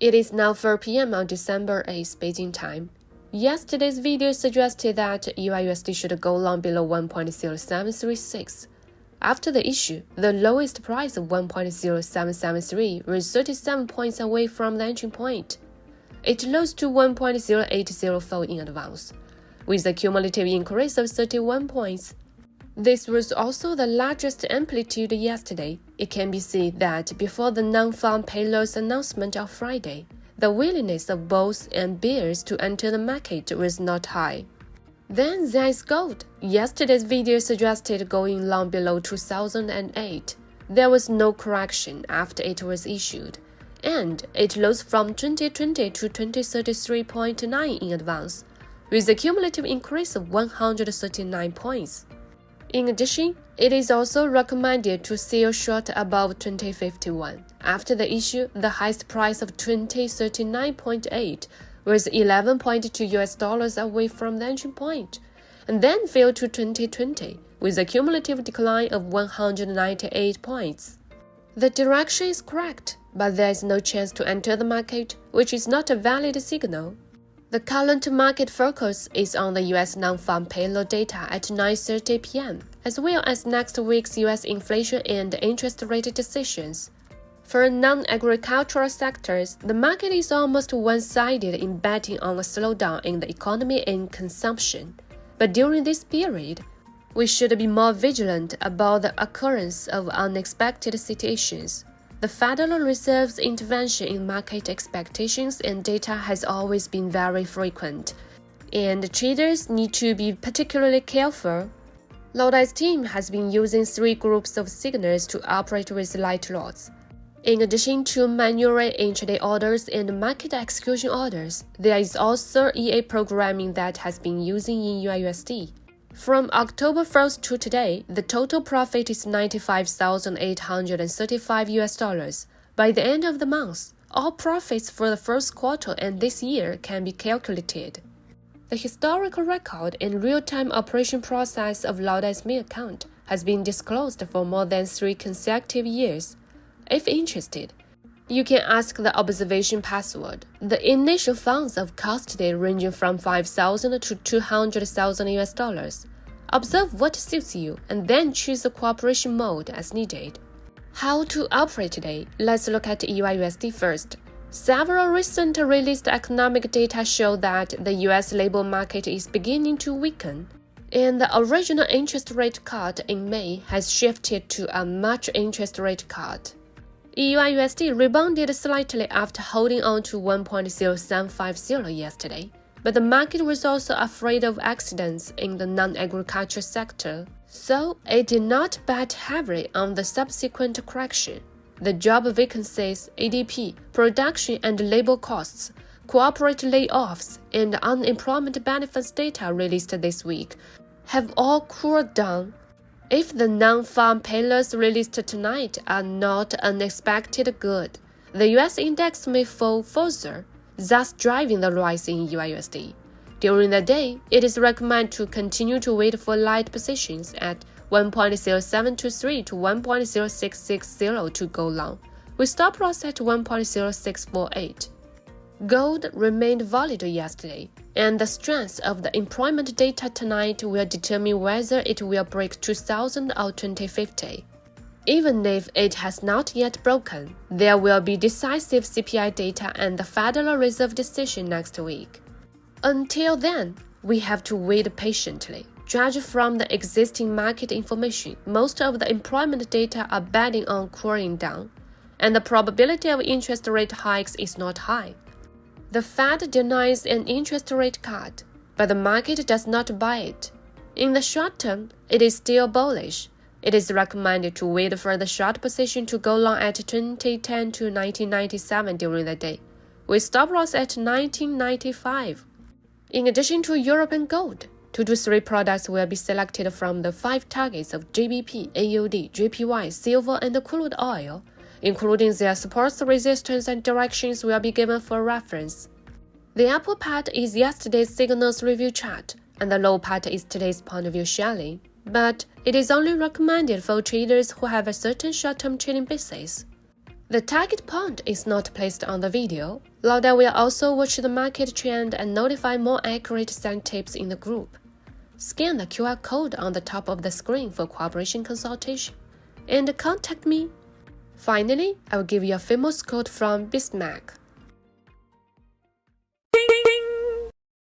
It is now 4 p.m. on December 8th, Beijing time. Yesterday's video suggested that EURUSD should go long below 1.0736. After the issue, the lowest price of 1.0773 was 37 points away from the entry point. It lost to 1.0804 in advance, with a cumulative increase of 31 points. This was also the largest amplitude yesterday. It can be seen that before the non-farm payrolls announcement on Friday, the willingness of bulls and bears to enter the market was not high. Then there is gold. Yesterday's video suggested going long below 2008. There was no correction after it was issued, and it rose from 2020 to 2033.9 in advance, with a cumulative increase of 139 points. In addition, it is also recommended to sell short above 2051. After the issue, the highest price of 2039.8 was $11.2 away from the entry point, and then fell to 2020 with a cumulative decline of 198 points. The direction is correct, but there is no chance to enter the market, which is not a valid signal. The current market focus is on the U.S. non-farm payroll data at 9:30 p.m., as well as next week's U.S. inflation and interest rate decisions. For non-agricultural sectors, the market is almost one-sided in betting on a slowdown in the economy and consumption. But during this period, we should be more vigilant about the occurrence of unexpected situations. The Federal Reserve's intervention in market expectations and data has always been very frequent, and traders need to be particularly careful. Laudi's team has been using 3 groups of signals to operate with light lots. In addition to manual intraday orders and market execution orders, there is also EA programming that has been using in EURUSD. From October 1st to today, the total profit is $95,835. By the end of the month, all profits for the first quarter and this year can be calculated. The historical record and real-time operation process of Laudi's main account has been disclosed for more than 3 consecutive years. If interested, you can ask the observation password. The initial funds of custody ranging from $5,000 to $200,000. Observe what suits you and then choose the cooperation mode as needed. How to operate today? Let's look at EURUSD first. Several recent released economic data show that the US labor market is beginning to weaken, and the original interest rate cut in May has shifted to a March interest rate cut. EURUSD rebounded slightly after holding on to 1.0750 yesterday, but the market was also afraid of accidents in the non-agriculture sector, so it did not bet heavily on the subsequent correction. The job vacancies, ADP, production and labor costs, corporate layoffs, and unemployment benefits data released this week have all cooled down. If the non-farm payrolls released tonight are not unexpected good, the US index may fall further, thus driving the rise in EURUSD. During the day, it is recommended to continue to wait for light positions at 1.0723 to 1.0660 to go long, with stop loss at 1.0648. Gold remained volatile yesterday, and the strength of the employment data tonight will determine whether it will break 2000 or 2050. Even if it has not yet broken, there will be decisive CPI data and the Federal Reserve decision next week. Until then, we have to wait patiently. Judged from the existing market information, most of the employment data are betting on cooling down, and the probability of interest rate hikes is not high. The Fed denies an interest rate cut, but the market does not buy it. In the short term, it is still bullish. It is recommended to wait for the short position to go long at 2010 to 1997 during the day, with stop loss at 1995. In addition to European gold, 2 to 3 products will be selected from the 5 targets of GBP, AUD, JPY, silver, and crude oil, including their supports, resistance, and directions will be given for reference. The upper part is yesterday's signals review chart, and the lower part is today's point of view sharing, but it is only recommended for traders who have a certain short-term trading basis. The target point is not placed on the video. Lauda will also watch the market trend and notify more accurate selling tips in the group. Scan the QR code on the top of the screen for cooperation consultation, and contact me. Finally, I will give you a famous quote from Bismarck.